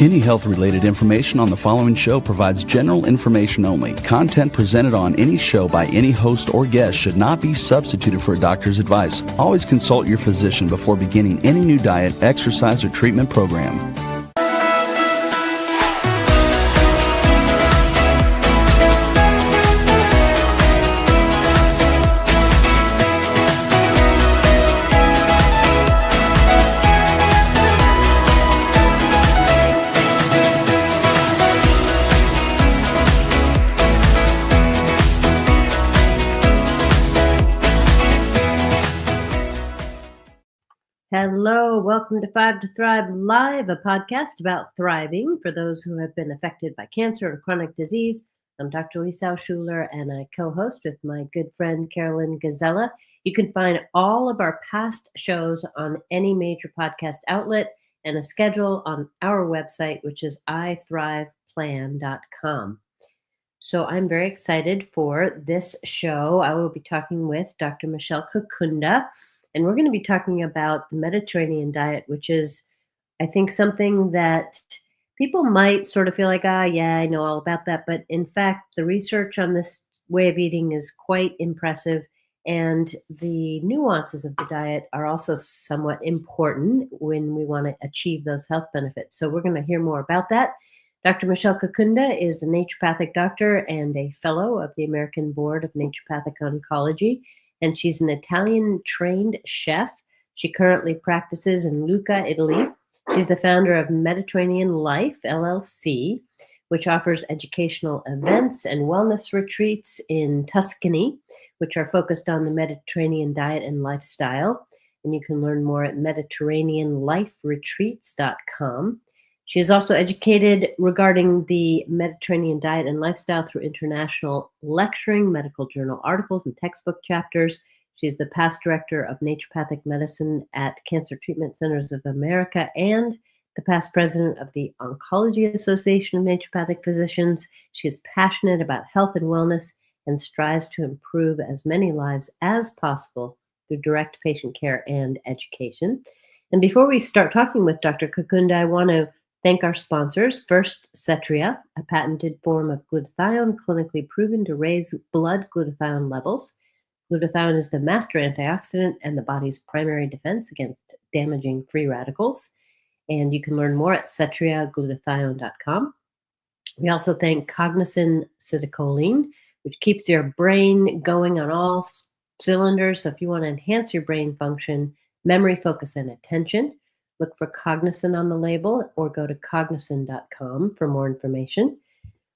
Any health-related information on the following show provides general information only. Content presented on any show by any host or guest should not be substituted for a doctor's advice. Always consult your physician before beginning any new diet, exercise, or treatment program. Hello, welcome to Five to Thrive Live, a podcast about thriving for those who have been affected by cancer or chronic disease. I'm Dr. Lisa Schuler, and I co-host with my good friend Carolyn Gazella. You can find all of our past shows on any major podcast outlet and a schedule on our website, which is ithriveplan.com. So I'm very excited for this show. I will be talking with Dr. Michelle Qaqundah. And we're going to be talking about the Mediterranean diet, which is, I think, something that people might sort of feel like, yeah, I know all about that. But in fact, the research on this way of eating is quite impressive. And the nuances of the diet are also somewhat important when we want to achieve those health benefits. So we're going to hear more about that. Dr. Michelle Qaqundah is a naturopathic doctor and a fellow of the American Board of Naturopathic Oncology. And she's an Italian-trained chef. She currently practices in Lucca, Italy. She's the founder of Mediterranean Life, LLC, which offers educational events and wellness retreats in Tuscany, which are focused on the Mediterranean diet and lifestyle. And you can learn more at mediterraneanliferetreats.com. She is also educated regarding the Mediterranean diet and lifestyle through international lecturing, medical journal articles, and textbook chapters. She's the past director of naturopathic medicine at Cancer Treatment Centers of America and the past president of the Oncology Association of Naturopathic Physicians. She is passionate about health and wellness and strives to improve as many lives as possible through direct patient care and education. And before we start talking with Dr. Qaqundah, I want to thank our sponsors. First, Cetria, a patented form of glutathione clinically proven to raise blood glutathione levels. Glutathione is the master antioxidant and the body's primary defense against damaging free radicals. And you can learn more at cetriaglutathione.com. We also thank Cognizin Citicoline, which keeps your brain going on all cylinders. So if you want to enhance your brain function, memory, focus, and attention, look for Cognizin on the label or go to cognizin.com for more information.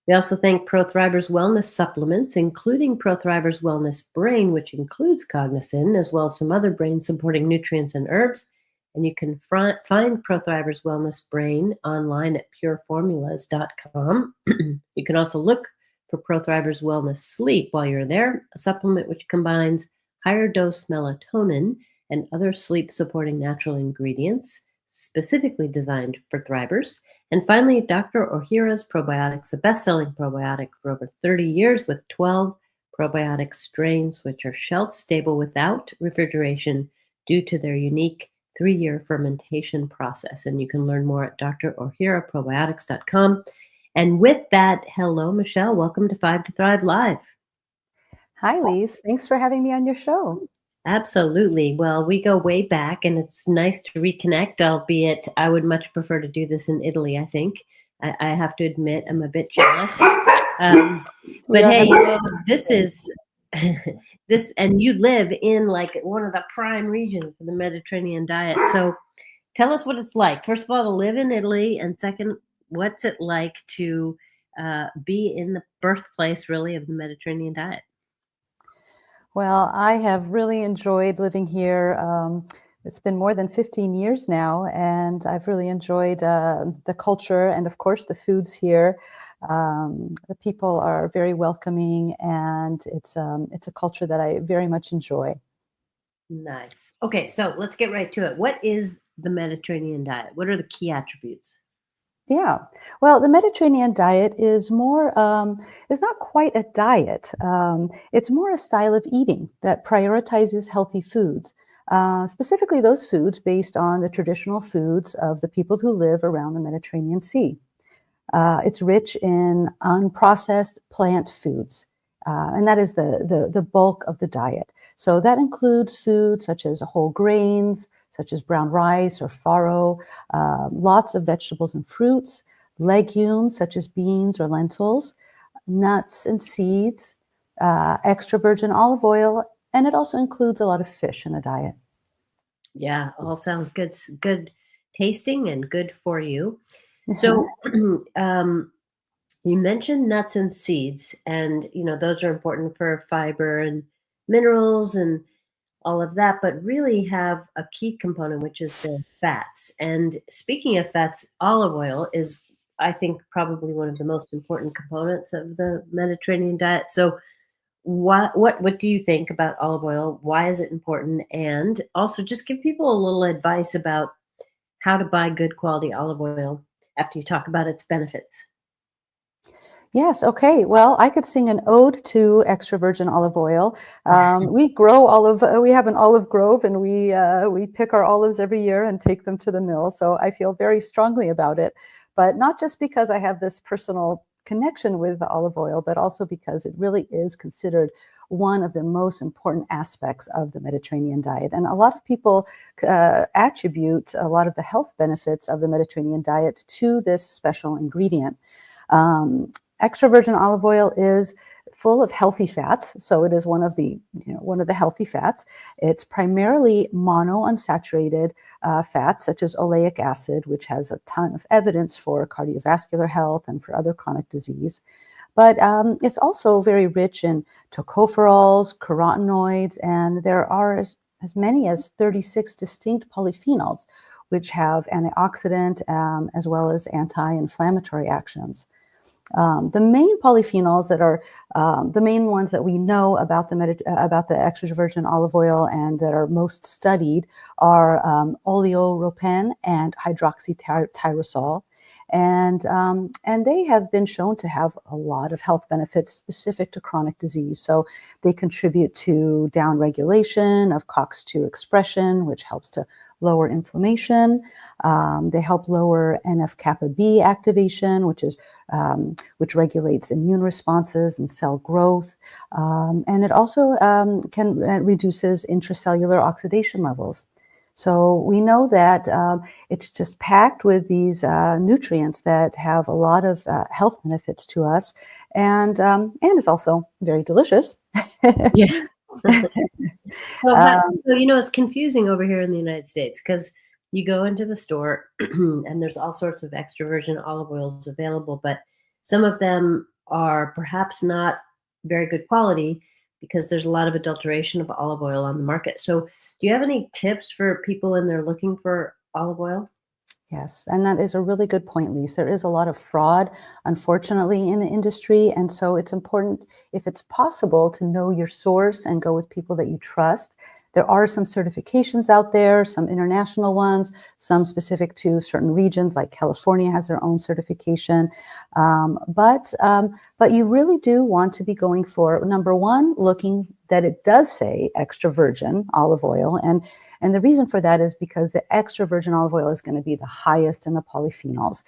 We also thank ProThrivers Wellness Supplements, including ProThrivers Wellness Brain, which includes Cognizin, as well as some other brain-supporting nutrients and herbs. And you can find ProThrivers Wellness Brain online at pureformulas.com. You can also look for ProThrivers Wellness Sleep while you're there, a supplement which combines higher dose melatonin and other sleep-supporting natural ingredients, specifically designed for thrivers. And finally, Dr. Ohhira's Probiotics, a best-selling probiotic for over 30 years with 12 probiotic strains, which are shelf-stable without refrigeration due to their unique 3-year fermentation process. And you can learn more at drohhiraprobiotics.com. And with that, hello, Michelle. Welcome to Five to Thrive Live. Hi, Lise. Thanks for having me on your show. Absolutely. Well, we go way back, and it's nice to reconnect, albeit I would much prefer to do this in Italy, I think. I have to admit, I'm a bit jealous. But hey, this is this, and you live in like one of the prime regions for the Mediterranean diet. So tell us what it's like. First of all, to live in Italy, and second, what's it like to be in the birthplace, really, of the Mediterranean diet? Well, I have really enjoyed living here. It's been more than 15 years now, and I've really enjoyed the culture and, of course, the foods here. The people are very welcoming, and it's a culture that I very much enjoy. Nice. Okay, so let's get right to it. What is the Mediterranean diet? What are the key attributes? Yeah, well, the Mediterranean diet is more, is not quite a diet. It's more a style of eating that prioritizes healthy foods. specifically those foods based on the traditional foods of the people who live around the Mediterranean Sea. It's rich in unprocessed plant foods, and that is the bulk of the diet. So that includes foods such as whole grains, such as brown rice or farro, lots of vegetables and fruits, legumes such as beans or lentils, nuts and seeds, extra virgin olive oil, and it also includes a lot of fish in the diet. Yeah, all sounds good, good tasting and good for you. So, you mentioned nuts and seeds, and those are important for fiber and minerals and all of that, but really have a key component, which is the fats. And speaking of fats, olive oil is, I think, probably one of the most important components of the Mediterranean diet. So, what do you think about olive oil? Why is it important? And also, just give people a little advice about how to buy good quality olive oil after you talk about its benefits. Yes, okay. Well, I could sing an ode to extra virgin olive oil. We grow we have an olive grove, and we pick our olives every year and take them to the mill. So I feel very strongly about it, but not just because I have this personal connection with the olive oil, but also because it really is considered one of the most important aspects of the Mediterranean diet. And a lot of people attribute a lot of the health benefits of the Mediterranean diet to this special ingredient. Extra virgin olive oil is full of healthy fats, so it is one of the healthy fats. It's primarily monounsaturated fats, such as oleic acid, which has a ton of evidence for cardiovascular health and for other chronic disease. But it's also very rich in tocopherols, carotenoids, and there are as many as 36 distinct polyphenols, which have antioxidant as well as anti-inflammatory actions. The main polyphenols that are the main ones that we know about the extra virgin olive oil and that are most studied are oleuropein and hydroxytyrosol, and they have been shown to have a lot of health benefits specific to chronic disease. So they contribute to downregulation of COX-2 expression, which helps to lower inflammation. They help lower NF-kappa B activation, which regulates immune responses and cell growth. And it also reduces intracellular oxidation levels. So we know that it's just packed with these nutrients that have a lot of health benefits to us, and is also very delicious. Yeah. So, it's confusing over here in the United States because you go into the store and there's all sorts of extra virgin olive oils available, but some of them are perhaps not very good quality because there's a lot of adulteration of olive oil on the market. So, do you have any tips for people when they're looking for olive oil? Yes, and that is a really good point, Lise. There is a lot of fraud, unfortunately, in the industry. And so it's important, if it's possible, to know your source and go with people that you trust. There are some certifications out there, some international ones, some specific to certain regions, like California has their own certification. But you really do want to be going for, number one, looking that it does say extra virgin olive oil. And the reason for that is because the extra virgin olive oil is going to be the highest in the polyphenols.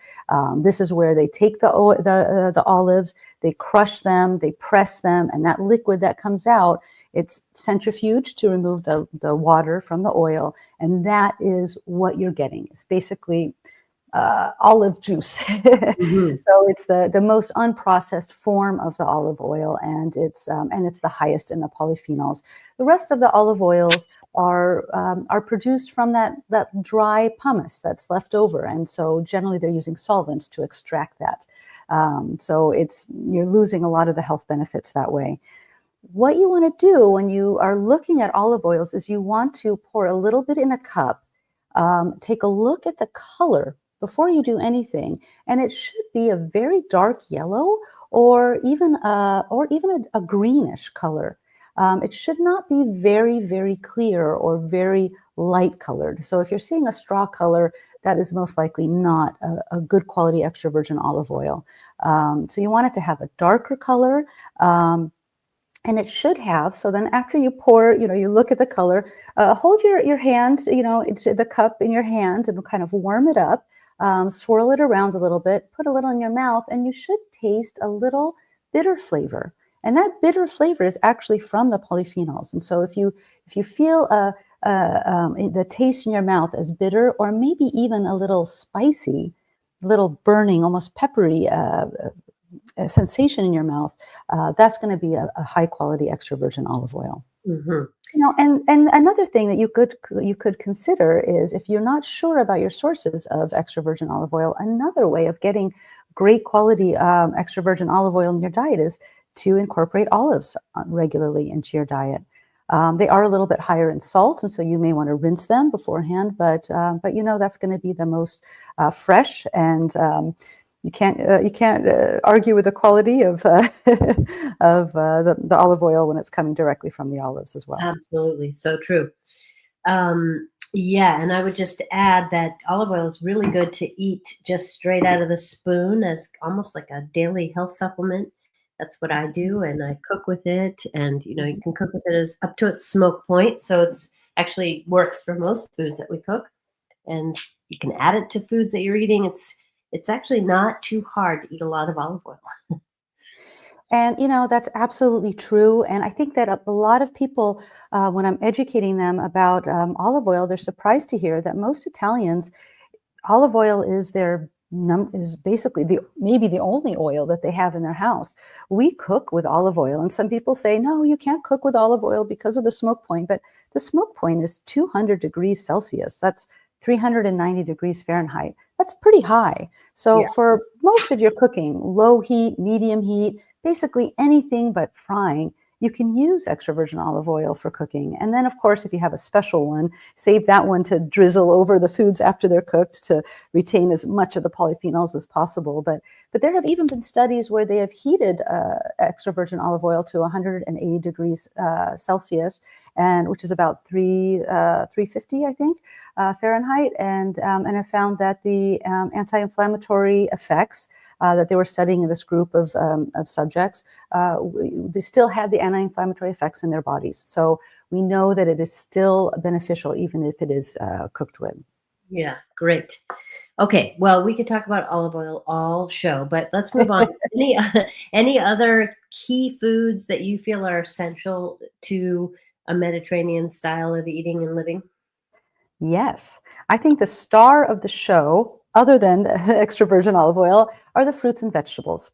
This is where they take the olives, they crush them, they press them, and that liquid that comes out, it's centrifuged to remove the water from the oil, and that is what you're getting. It's basically olive juice. Mm-hmm. So it's the most unprocessed form of the olive oil, and it's the highest in the polyphenols. The rest of the olive oils are produced from that dry pumice that's left over, and so generally they're using solvents to extract that. So you're losing a lot of the health benefits that way. What you want to do when you are looking at olive oils is you want to pour a little bit in a cup, take a look at the color before you do anything, and it should be a very dark yellow or even a greenish color. It should not be very, very clear or very light colored. So if you're seeing a straw color, that is most likely not a good quality extra virgin olive oil. So you want it to have a darker color. And it should have. So then after you pour, you look at the color, hold your hand, into the cup in your hand and kind of warm it up, swirl it around a little bit, put a little in your mouth, and you should taste a little bitter flavor. And that bitter flavor is actually from the polyphenols. And so if you feel the taste in your mouth as bitter or maybe even a little spicy, a little burning, almost peppery a sensation in your mouth, that's going to be a high quality extra virgin olive oil. And another thing that you could consider is, if you're not sure about your sources of extra virgin olive oil, another way of getting great quality extra virgin olive oil in your diet is to incorporate olives regularly into your diet. They are a little bit higher in salt, and so you may want to rinse them beforehand, but that's going to be the most fresh, and you can't argue with the quality of the olive oil when it's coming directly from the olives as well. Absolutely, so true. Yeah, and I would just add that olive oil is really good to eat just straight out of the spoon as almost like a daily health supplement. That's what I do, and I cook with it. And you can cook with it as up to its smoke point, so it's actually works for most foods that we cook. And you can add it to foods that you're eating. It's actually not too hard to eat a lot of olive oil. And, that's absolutely true. And I think that a lot of people, when I'm educating them about olive oil, they're surprised to hear that most Italians, olive oil is is basically maybe the only oil that they have in their house. We cook with olive oil, and some people say, no, you can't cook with olive oil because of the smoke point. But the smoke point is 200 degrees Celsius. That's 390 degrees Fahrenheit. That's pretty high. So for most of your cooking, low heat, medium heat, basically anything but frying, you can use extra virgin olive oil for cooking. And then, of course, if you have a special one, save that one to drizzle over the foods after they're cooked to retain as much of the polyphenols as possible. But there have even been studies where they have heated extra virgin olive oil to 180 degrees Celsius, and which is about 350, I think, Fahrenheit, and have found that the anti-inflammatory effects that they were studying in this group of subjects, they still had the anti-inflammatory effects in their bodies. So we know that it is still beneficial, even if it is cooked with. Yeah, great. Okay, well, we could talk about olive oil all show, but let's move on. Any other key foods that you feel are essential to a Mediterranean style of eating and living? Yes, I think the star of the show, other than extra virgin olive oil, are the fruits and vegetables.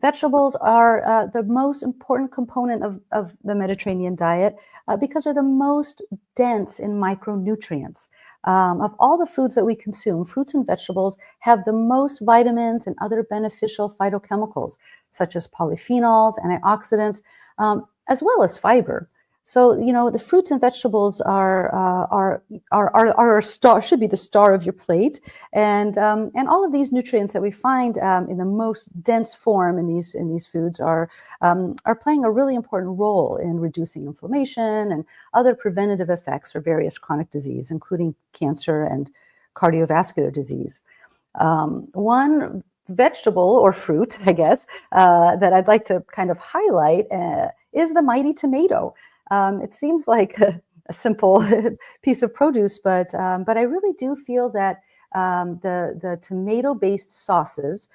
Vegetables are the most important component of the Mediterranean diet because they're the most dense in micronutrients. Of all the foods that we consume, fruits and vegetables have the most vitamins and other beneficial phytochemicals, such as polyphenols, antioxidants, as well as fiber. So, the fruits and vegetables are a star, should be the star of your plate, and all of these nutrients that we find in the most dense form in these foods are playing a really important role in reducing inflammation and other preventative effects for various chronic disease, including cancer and cardiovascular disease. One vegetable or fruit, I guess, that I'd like to kind of highlight is the mighty tomato. It seems like a simple piece of produce, but I really do feel that the tomato-based sauces,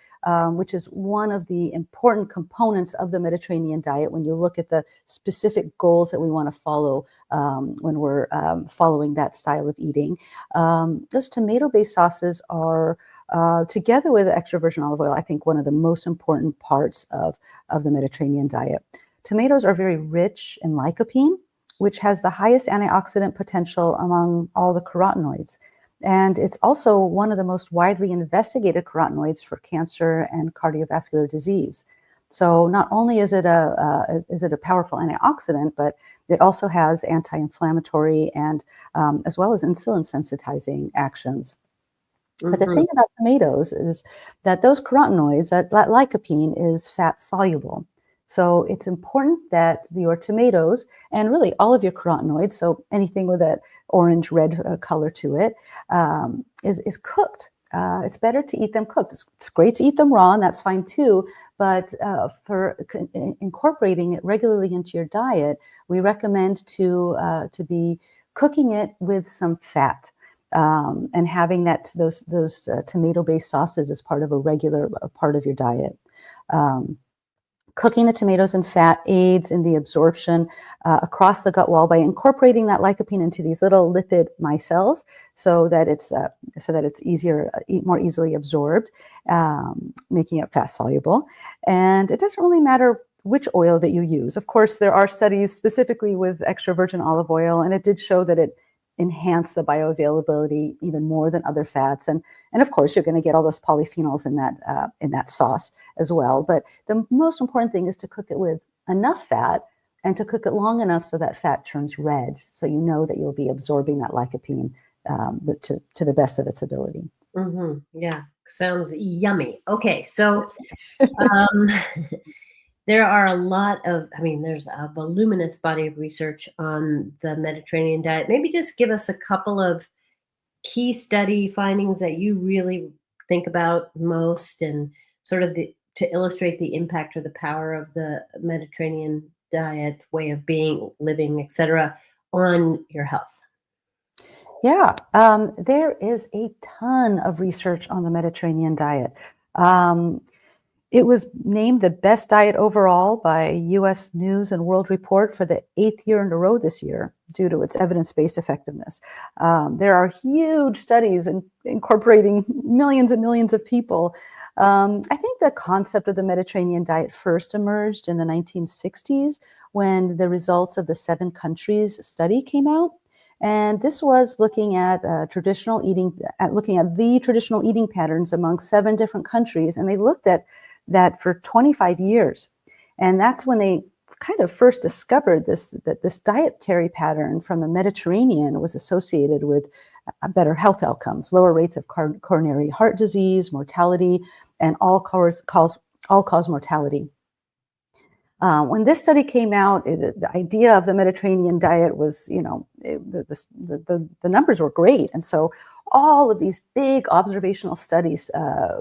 which is one of the important components of the Mediterranean diet when you look at the specific goals that we want to follow when we're following that style of eating, those tomato-based sauces are, together with extra virgin olive oil, I think one of the most important parts of the Mediterranean diet. Tomatoes are very rich in lycopene, which has the highest antioxidant potential among all the carotenoids. And it's also one of the most widely investigated carotenoids for cancer and cardiovascular disease. So not only is it a powerful antioxidant, but it also has anti-inflammatory and as well as insulin sensitizing actions. But the thing about tomatoes is that those carotenoids, that lycopene, is fat soluble. So it's important that your tomatoes, and really all of your carotenoids, so anything with that orange-red color to it, is cooked it's better to eat them cooked. It's great to eat them raw, and that's fine too. But for incorporating it regularly into your diet, we recommend to be cooking it with some fat, and having those tomato-based sauces as part of a regular part of your diet. Cooking the tomatoes in fat aids in the absorption across the gut wall by incorporating that lycopene into these little lipid micelles, so that it's more easily absorbed, making it fat soluble. And it doesn't really matter which oil that you use. Of course, there are studies specifically with extra virgin olive oil, and it did show that it enhanced the bioavailability even more than other fats. And of course, you're going to get all those polyphenols in that sauce as well. But the most important thing is to cook it with enough fat and to cook it long enough so that fat turns red, so you know that you'll be absorbing that lycopene to the best of its ability. Mm-hmm. Yeah, sounds yummy. Okay, so there are a lot of, there's a voluminous body of research on the Mediterranean diet. Maybe just give us a couple of key study findings that you really think about most, and sort of to illustrate the impact or the power of the Mediterranean diet, way of being, living, etc., on your health. Yeah, there is a ton of research on the Mediterranean diet. It was named the best diet overall by U.S. News and World Report for the 8th year in a row this year due to its evidence-based effectiveness. There are huge studies incorporating millions and millions of people. I think the concept of the Mediterranean diet first emerged in the 1960s when the results of the 7 countries study came out. And this was looking at the traditional eating patterns among 7 different countries. And they looked at that for 25 years. And that's when they kind of first discovered that this dietary pattern from the Mediterranean was associated with better health outcomes, lower rates of coronary heart disease, mortality, and all-cause mortality. When this study came out, the idea of the Mediterranean diet was, the numbers were great. And so all of these big observational studies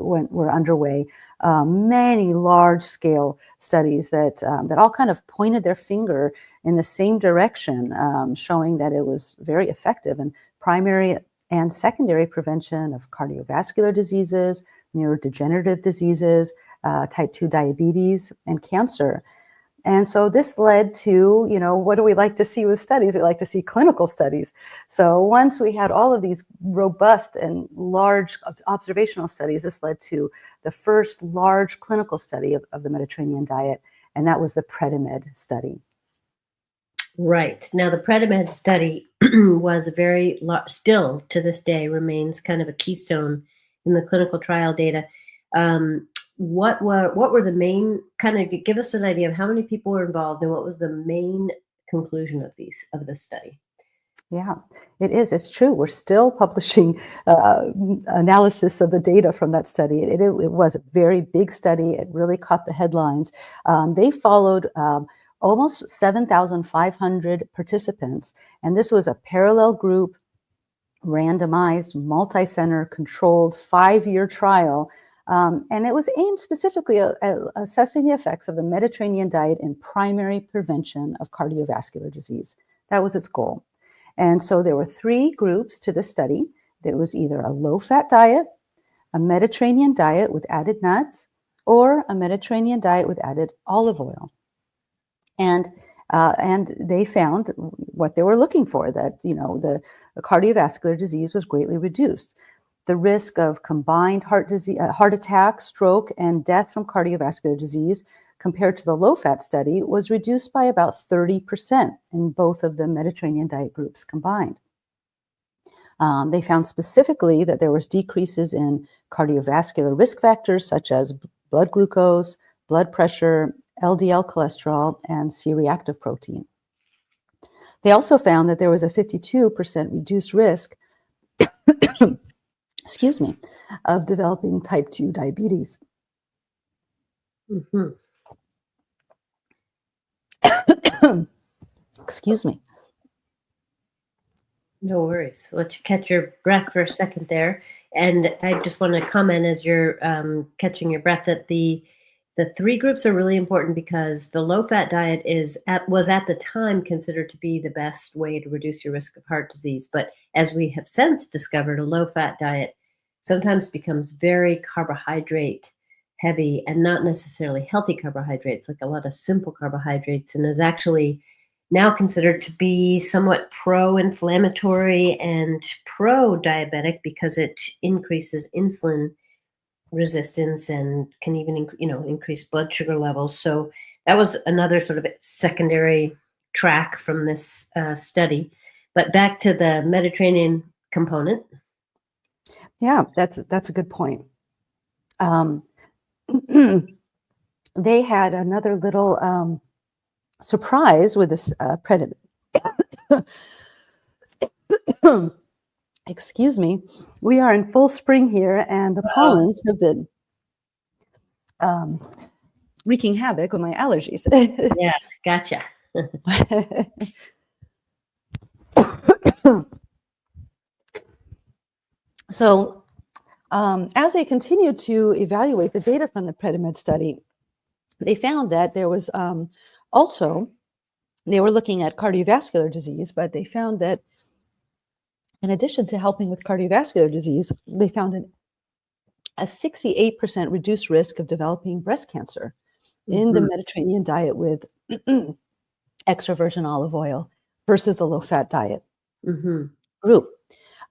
were underway, many large-scale studies that all kind of pointed their finger in the same direction, showing that it was very effective in primary and secondary prevention of cardiovascular diseases, neurodegenerative diseases, type 2 diabetes, and cancer. And so this led to, what do we like to see with studies? We like to see clinical studies. So once we had all of these robust and large observational studies, this led to the first large clinical study of the Mediterranean diet, and that was the PREDIMED study. Right. Now, the PREDIMED study was still to this day remains kind of a keystone in the clinical trial data. What were the main, kind of give us an idea of how many people were involved and what was the main conclusion of this study? Yeah, it's true. We're still publishing analysis of the data from that study. It was a very big study. It really caught the headlines. They followed almost 7,500 participants, and this was a parallel group, randomized, multi-center, controlled 5-year trial. And it was aimed specifically at assessing the effects of the Mediterranean diet in primary prevention of cardiovascular disease. That was its goal. And so there were 3 groups to this study. There was either a low-fat diet, a Mediterranean diet with added nuts, or a Mediterranean diet with added olive oil. And they found what they were looking for, that the cardiovascular disease was greatly reduced. The risk of combined heart attack, stroke, and death from cardiovascular disease compared to the low-fat study was reduced by about 30% in both of the Mediterranean diet groups combined. They found specifically that there was decreases in cardiovascular risk factors such as blood glucose, blood pressure, LDL cholesterol, and C-reactive protein. They also found that there was a 52% reduced risk of developing type 2 diabetes. Mm-hmm. Excuse me. No worries. Let you catch your breath for a second there. And I just want to comment as you're catching your breath that the three groups are really important because the low-fat diet was at the time considered to be the best way to reduce your risk of heart disease. But as we have since discovered, a low-fat diet sometimes becomes very carbohydrate heavy and not necessarily healthy carbohydrates, like a lot of simple carbohydrates, and is actually now considered to be somewhat pro-inflammatory and pro-diabetic because it increases insulin resistance and can even increase blood sugar levels. So that was another sort of secondary track from this study. But back to the Mediterranean component. Yeah, that's a good point. They had another little surprise with this predicament. Excuse me. We are in full spring here, and the pollens have been wreaking havoc with my allergies. Yeah, gotcha. So, as they continued to evaluate the data from the Predimed study, they found that there was also, they were looking at cardiovascular disease, but they found that in addition to helping with cardiovascular disease, they found a 68% reduced risk of developing breast cancer in the Mediterranean diet with extra virgin olive oil versus the low-fat diet group.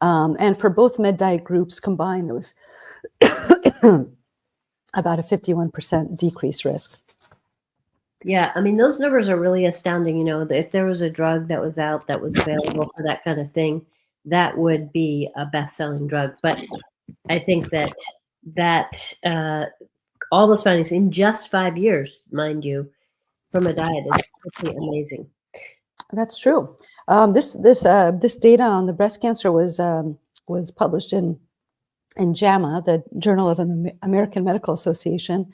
And for both med diet groups combined, there was about a 51% decreased risk. Yeah, I mean, those numbers are really astounding. You know, if there was a drug that was out that was available for that kind of thing, that would be a best-selling drug. But I think that all those findings in just 5 years, mind you, from a diet is pretty amazing. That's true. This data on the breast cancer was published in JAMA, the Journal of the American Medical Association,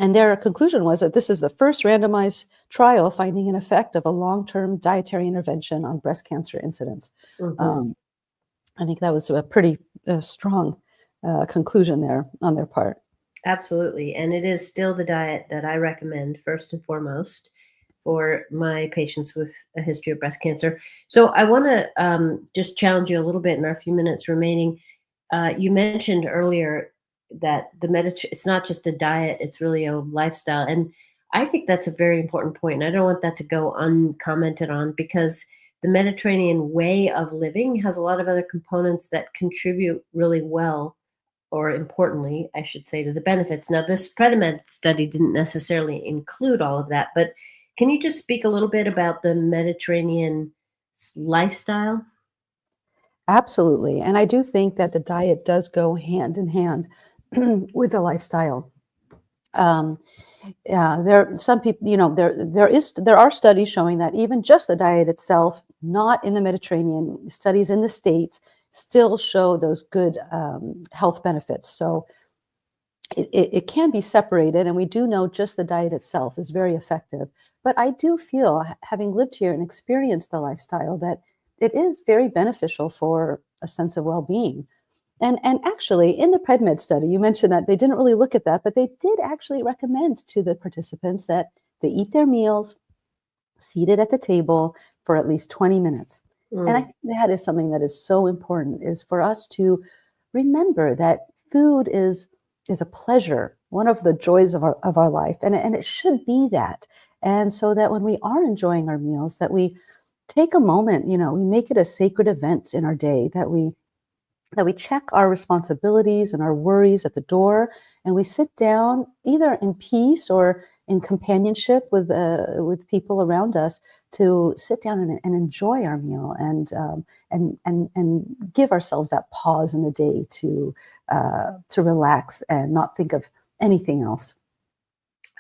and their conclusion was that this is the first randomized trial finding an effect of a long-term dietary intervention on breast cancer incidence. I think that was a pretty strong conclusion there on their part. Absolutely, and it is still the diet that I recommend first and foremost for my patients with a history of breast cancer. So I want to just challenge you a little bit in our few minutes remaining. You mentioned earlier that it's not just a diet, it's really a lifestyle. And I think that's a very important point. And I don't want that to go uncommented on because the Mediterranean way of living has a lot of other components that contribute really well, or importantly, I should say, to the benefits. Now, this Predimed study didn't necessarily include all of that, but can you just speak a little bit about the Mediterranean lifestyle? Absolutely. And I do think that the diet does go hand in hand with the lifestyle. There some people, there are studies showing that even just the diet itself, not in the Mediterranean, studies in the States still show those good health benefits. So it can be separated, and we do know just the diet itself is very effective. But I do feel, having lived here and experienced the lifestyle, that it is very beneficial for a sense of well-being. And actually, in the PredMed study, you mentioned that they didn't really look at that, but they did actually recommend to the participants that they eat their meals seated at the table for at least 20 minutes. And I think that is something that is so important, is for us to remember that food is a pleasure, one of the joys of our life, and it should be that. And so that when we are enjoying our meals, that we take a moment, we make it a sacred event in our day, that we check our responsibilities and our worries at the door, and we sit down either in peace or in companionship with people around us to sit down and enjoy our meal and give ourselves that pause in the day to relax and not think of anything else.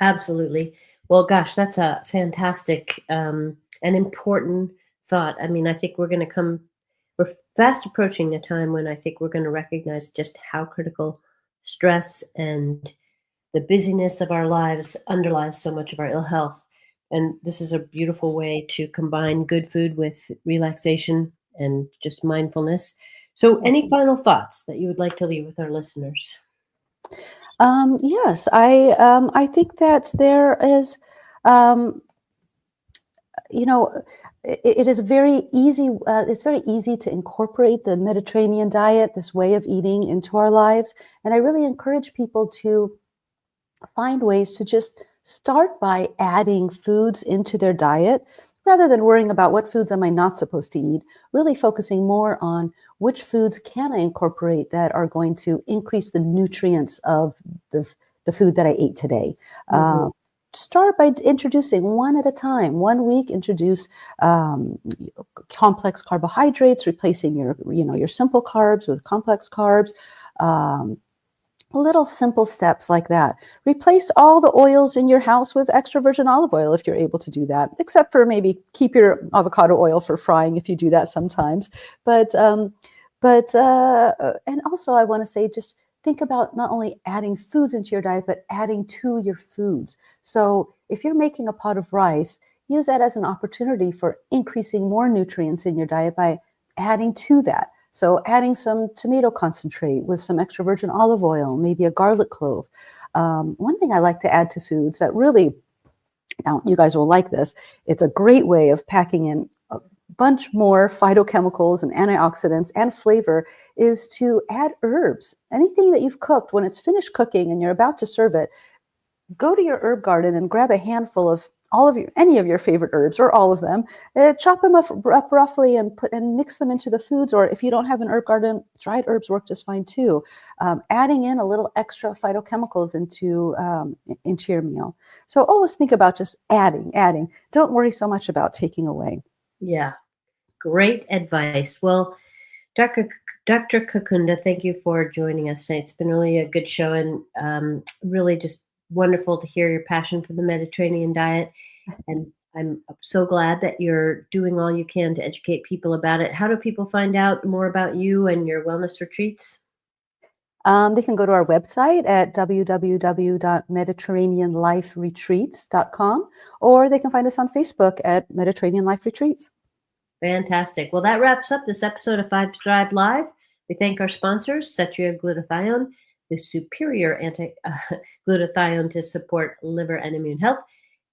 Absolutely. Well, gosh, that's a fantastic and important thought. I mean, I think we're fast approaching a time when I think we're going to recognize just how critical stress and the busyness of our lives underlies so much of our ill health. And this is a beautiful way to combine good food with relaxation and just mindfulness. So, any final thoughts that you would like to leave with our listeners? Yes, I think that there is, um, you know, it is very easy. It's very easy to incorporate the Mediterranean diet, this way of eating, into our lives. And I really encourage people to find ways to just start by adding foods into their diet rather than worrying about what foods am I not supposed to eat, really focusing more on which foods can I incorporate that are going to increase the nutrients of the food that I ate today. Mhm. Start by introducing one at a time. 1 week, introduce um, complex carbohydrates, replacing your simple carbs with complex carbs. Um, Little simple steps like that. Replace all the oils in your house with extra virgin olive oil if you're able to do that, except for maybe keep your avocado oil for frying if you do that sometimes. But and also I want to say just think about not only adding foods into your diet, but adding to your foods. So if you're making a pot of rice, use that as an opportunity for increasing more nutrients in your diet by adding to that. So adding some tomato concentrate with some extra virgin olive oil, maybe a garlic clove. One thing I like to add to foods that really, now you guys will like this, it's a great way of packing in a bunch more phytochemicals and antioxidants and flavor, is to add herbs. Anything that you've cooked, when it's finished cooking and you're about to serve it, go to your herb garden and grab a handful of any of your favorite herbs or all of them, chop them up roughly and mix them into the foods. Or if you don't have an herb garden, dried herbs work just fine too. Adding in a little extra phytochemicals into your meal. So always think about just adding. Don't worry so much about taking away. Yeah, great advice. Well, Dr. Dr. Qaqundah, thank you for joining us tonight. It's been really a good show and really just wonderful to hear your passion for the Mediterranean diet. And I'm so glad that you're doing all you can to educate people about it. How do people find out more about you and your wellness retreats? They can go to our website at www.mediterraneanliferetreats.com, or they can find us on Facebook at Mediterranean Life Retreats. Fantastic. Well, that wraps up this episode of Five Drive Live. We thank our sponsors, Cetriaglutathione, the superior anti-glutathione to support liver and immune health,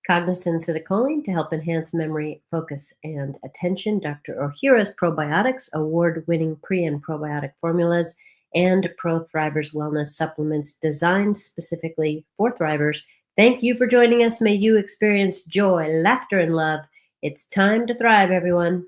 Cognizin Citicoline to help enhance memory, focus, and attention, Dr. Ohhira's Probiotics, award-winning pre- and probiotic formulas, and Pro Thrivers Wellness Supplements designed specifically for thrivers. Thank you for joining us. May you experience joy, laughter, and love. It's time to thrive, everyone.